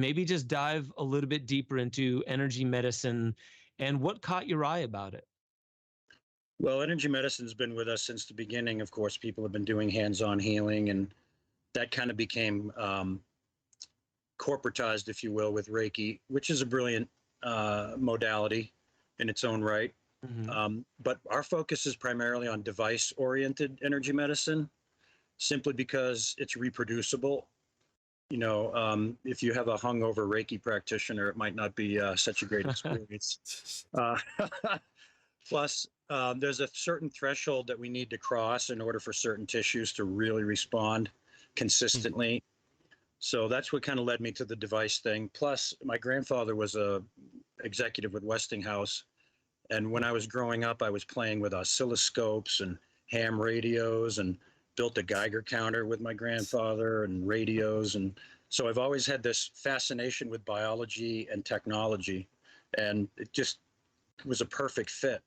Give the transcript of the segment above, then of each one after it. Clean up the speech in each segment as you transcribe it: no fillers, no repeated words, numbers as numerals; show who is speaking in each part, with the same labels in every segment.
Speaker 1: maybe just dive a little bit deeper into energy medicine and what caught your eye about it.
Speaker 2: Well, energy medicine's been with us since the beginning. Of course, people have been doing hands-on healing, and that kind of became corporatized, if you will, with Reiki, which is a brilliant modality in its own right. But our focus is primarily on device-oriented energy medicine, simply because it's reproducible. You know, if you have a hungover Reiki practitioner, it might not be such a great experience. Plus, there's a certain threshold that we need to cross in order for certain tissues to really respond consistently. So that's what kind of led me to the device thing. Plus, my grandfather was a executive with Westinghouse. And when I was growing up, I was playing with oscilloscopes and ham radios and built a Geiger counter with my grandfather and radios. And so I've always had this fascination with biology and technology. And it just was a perfect fit,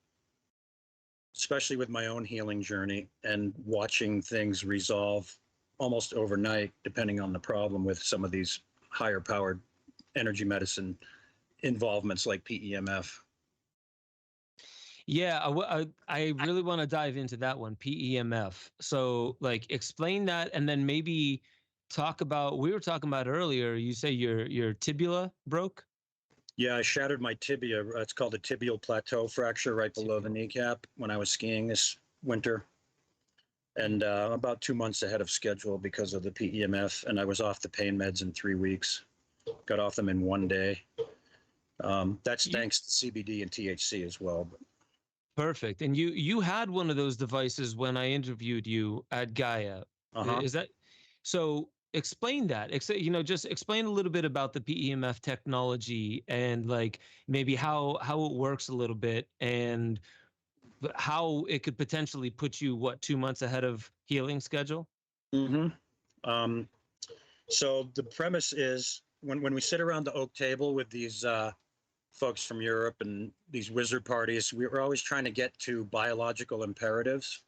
Speaker 2: especially with my own healing journey and watching things resolve almost overnight, depending on the problem with some of these higher powered energy medicine involvements like PEMF.
Speaker 1: Yeah, I really want to dive into that one, PEMF. So, like, explain that, and then maybe talk about. We were talking about earlier. You say your tibia broke.
Speaker 2: Yeah, I shattered my tibia. It's called a tibial plateau fracture right below the kneecap when I was skiing this winter, and about 2 months ahead of schedule because of the PEMF. And I was off the pain meds in 3 weeks. Got off them in 1 day. That's thanks to CBD and THC as well.
Speaker 1: Perfect. And you had one of those devices when I interviewed you at Gaia. Is that so? Explain that. Just explain a little bit about the PEMF technology and like maybe how it works a little bit and how it could potentially put you 2 months ahead of healing schedule.
Speaker 2: So the premise is when we sit around the oak table with these folks from Europe and these wizard parties, we were always trying to get to biological imperatives.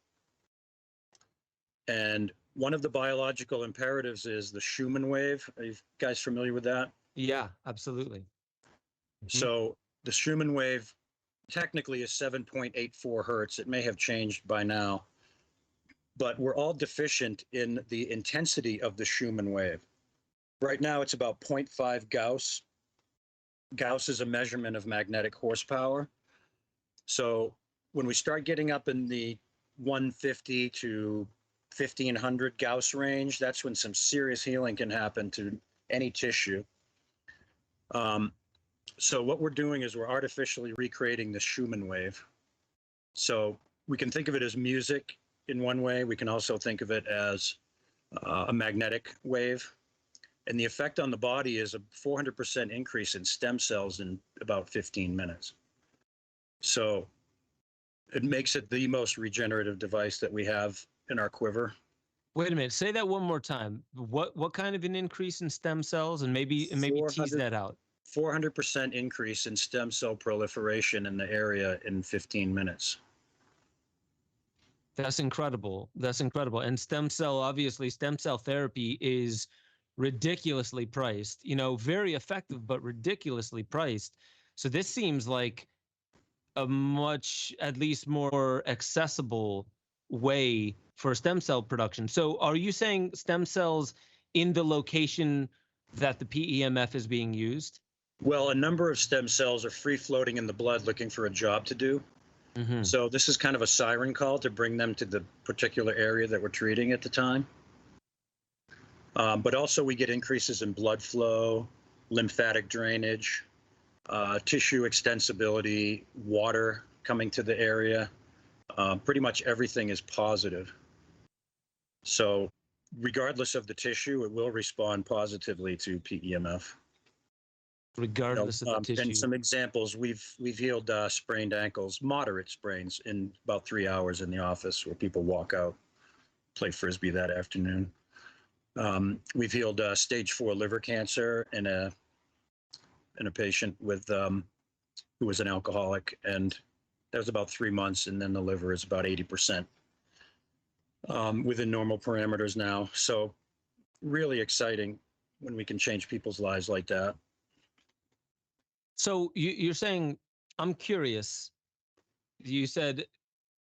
Speaker 2: And one of the biological imperatives is the Schumann wave. Are you guys familiar with that?
Speaker 1: Yeah, absolutely.
Speaker 2: So the Schumann wave technically is 7.84 hertz. It may have changed by now, but we're all deficient in the intensity of the Schumann wave. Right now, it's about 0.5 Gauss. Gauss is a measurement of magnetic horsepower. So when we start getting up in the 150 to 1500 Gauss range, that's when some serious healing can happen to any tissue. So what we're doing is we're artificially recreating the Schumann wave. So we can think of it as music in one way. We can also think of it as a magnetic wave. And the effect on the body is a 400% increase in stem cells in about 15 minutes. So it makes it the most regenerative device that we have in our quiver.
Speaker 1: Wait a minute. Say that one more time. What kind of an increase in stem cells, and maybe tease that out.
Speaker 2: 400% increase in stem cell proliferation in the area in 15 minutes.
Speaker 1: That's incredible. And stem cell therapy is ridiculously priced, very effective, but ridiculously priced. So this seems like a much, at least more accessible way for stem cell production. So are you saying stem cells in the location that the PEMF is being used?
Speaker 2: Well, a number of stem cells are free floating in the blood looking for a job to do. So this is kind of a siren call to bring them to the particular area that we're treating at the time. But also we get increases in blood flow, lymphatic drainage, tissue extensibility, water coming to the area. Pretty much everything is positive. So regardless of the tissue, it will respond positively to PEMF.
Speaker 1: Regardless of the tissue.
Speaker 2: And some examples, we've healed sprained ankles, moderate sprains, in about 3 hours in the office where people walk out, play Frisbee that afternoon. We've healed stage 4 liver cancer in a patient with who was an alcoholic, and that was about 3 months, and then the liver is about 80% within normal parameters now. So really exciting. when we can change people's lives like that.
Speaker 1: So you're saying, I'm curious, you said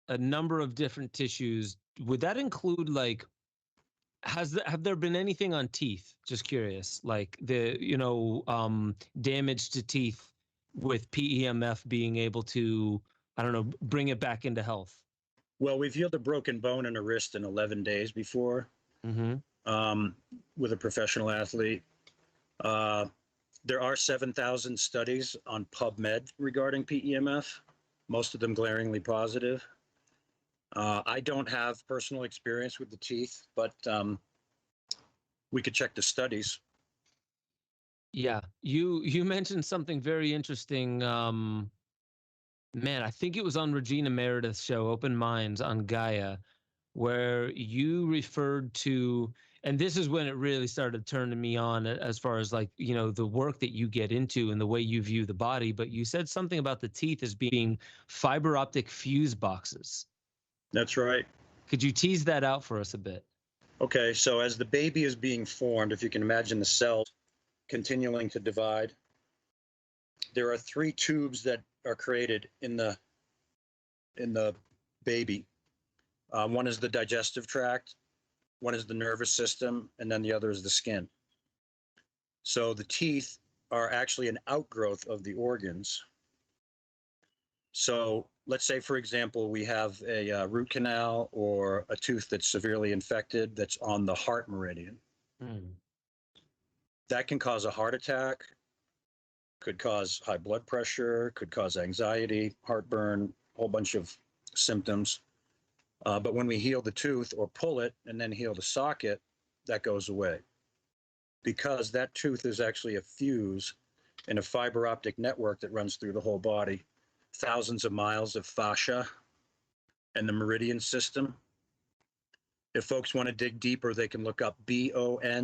Speaker 1: a number of different tissues. Would that include like, have there been anything on teeth? Just curious, like damage to teeth with PEMF being able to, I don't know, bring it back into health.
Speaker 2: Well, we've healed a broken bone in a wrist in 11 days before, with a professional athlete. There are 7,000 studies on PubMed regarding PEMF, most of them glaringly positive. I don't have personal experience with the teeth, but we could check the studies.
Speaker 1: Yeah, you mentioned something very interesting. Man, I think it was on Regina Meredith's show, Open Minds on Gaia, where you referred to, and this is when it really started turning me on as far as like, the work that you get into and the way you view the body. But you said something about the teeth as being fiber optic fuse boxes.
Speaker 2: That's right.
Speaker 1: Could you tease that out for us a bit?
Speaker 2: Okay, so as the baby is being formed, if you can imagine the cells continuing to divide, there are 3 tubes that are created in the baby. One is the digestive tract, one is the nervous system, and then the other is the skin. So the teeth are actually an outgrowth of the organs. So let's say, for example, we have a root canal or a tooth that's severely infected that's on the heart meridian. That can cause a heart attack, could cause high blood pressure, could cause anxiety, heartburn, a whole bunch of symptoms. But when we heal the tooth or pull it and then heal the socket, that goes away. Because that tooth is actually a fuse in a fiber optic network that runs through the whole body. Thousands of miles of fascia and the meridian system. If folks want to dig deeper, they can look up BONGHAM,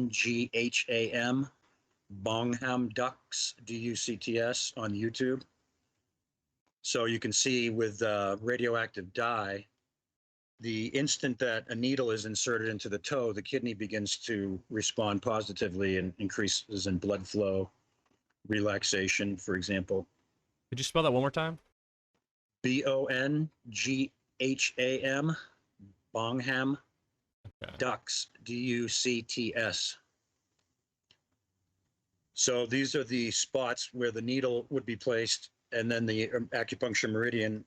Speaker 2: Bongham ducts, DUCTS, on YouTube. So you can see with radioactive dye, the instant that a needle is inserted into the toe, the kidney begins to respond positively and increases in blood flow, relaxation, for example.
Speaker 3: Could you spell that one more time?
Speaker 2: BONGHAM, Bongham ducts, DUCTS. So these are the spots where the needle would be placed, and then the acupuncture meridian,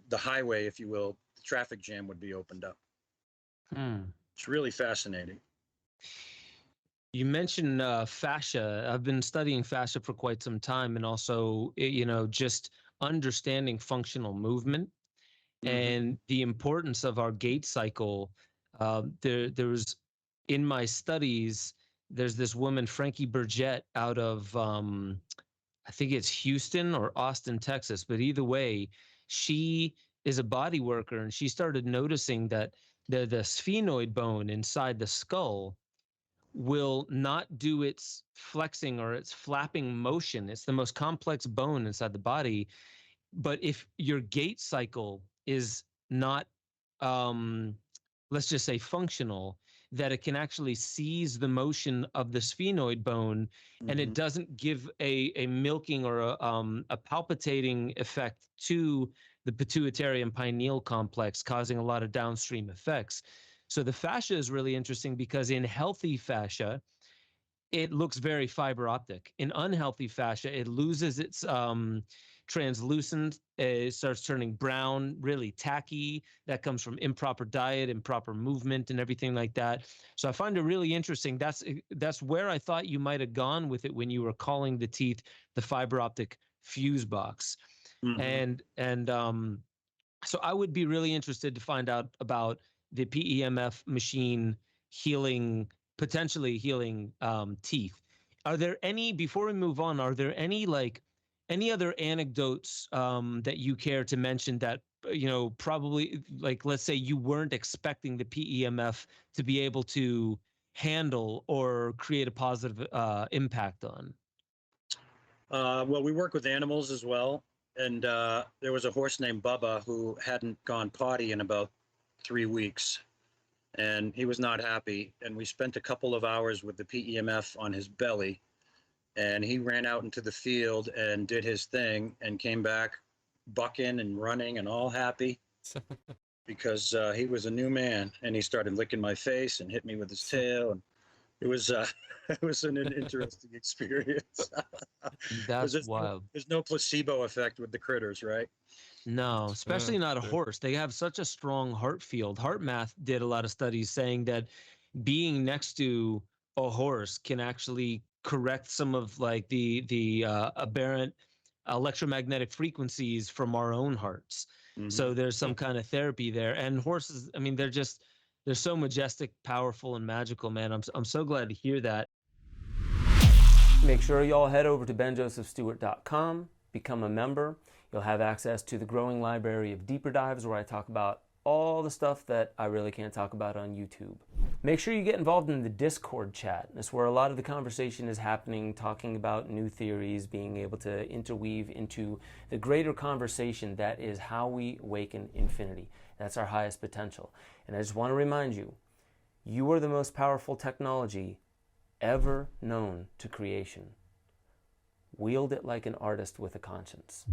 Speaker 2: the highway, if you will, the traffic jam would be opened up. It's really fascinating.
Speaker 1: You mentioned fascia. I've been studying fascia for quite some time, and also, just understanding functional movement and the importance of our gait cycle. There was, in my studies, there's this woman, Frankie Burgett, out of, I think it's Houston or Austin, Texas, but either way, she is a body worker, and she started noticing that the sphenoid bone inside the skull will not do its flexing or its flapping motion. It's the most complex bone inside the body. But if your gait cycle is not, let's just say, functional, that it can actually seize the motion of the sphenoid bone, and it doesn't give a milking or a palpitating effect to the pituitary and pineal complex, causing a lot of downstream effects. So the fascia is really interesting because in healthy fascia, it looks very fiber optic. In unhealthy fascia, it loses its translucent, it starts turning brown, really tacky. That comes from improper diet, improper movement, and everything like that. So I find it really interesting. That's where I thought you might have gone with it when you were calling the teeth the fiber optic fuse box. And so I would be really interested to find out about the PEMF machine potentially healing teeth. Are there any, before we move on, are there any other anecdotes that you care to mention that, probably, like, let's say you weren't expecting the PEMF to be able to handle or create a positive impact on?
Speaker 2: Well, we work with animals as well. And there was a horse named Bubba who hadn't gone potty in about 3 weeks. and he was not happy. And we spent a couple of hours with the PEMF on his belly, and he ran out into the field and did his thing and came back bucking and running and all happy because he was a new man, and he started licking my face and hit me with his tail, and it was it was an interesting experience.
Speaker 1: That's wild.
Speaker 2: There's no placebo effect with the critters, right?
Speaker 1: No, especially not a horse. They have such a strong heart field. HeartMath did a lot of studies saying that being next to a horse can actually correct some of like the aberrant electromagnetic frequencies from our own hearts. So there's some kind of therapy there. And horses, I mean, they're so majestic, powerful, and magical, man. I'm so glad to hear that. Make sure y'all head over to benjosephstewart.com, become a member. You'll have access to the growing library of deeper dives where I talk about all the stuff that I really can't talk about on YouTube. Make sure you get involved in the Discord chat. That's where a lot of the conversation is happening, talking about new theories, being able to interweave into the greater conversation that is how we awaken infinity. That's our highest potential. And I just want to remind you, you are the most powerful technology ever known to creation. Wield it like an artist with a conscience.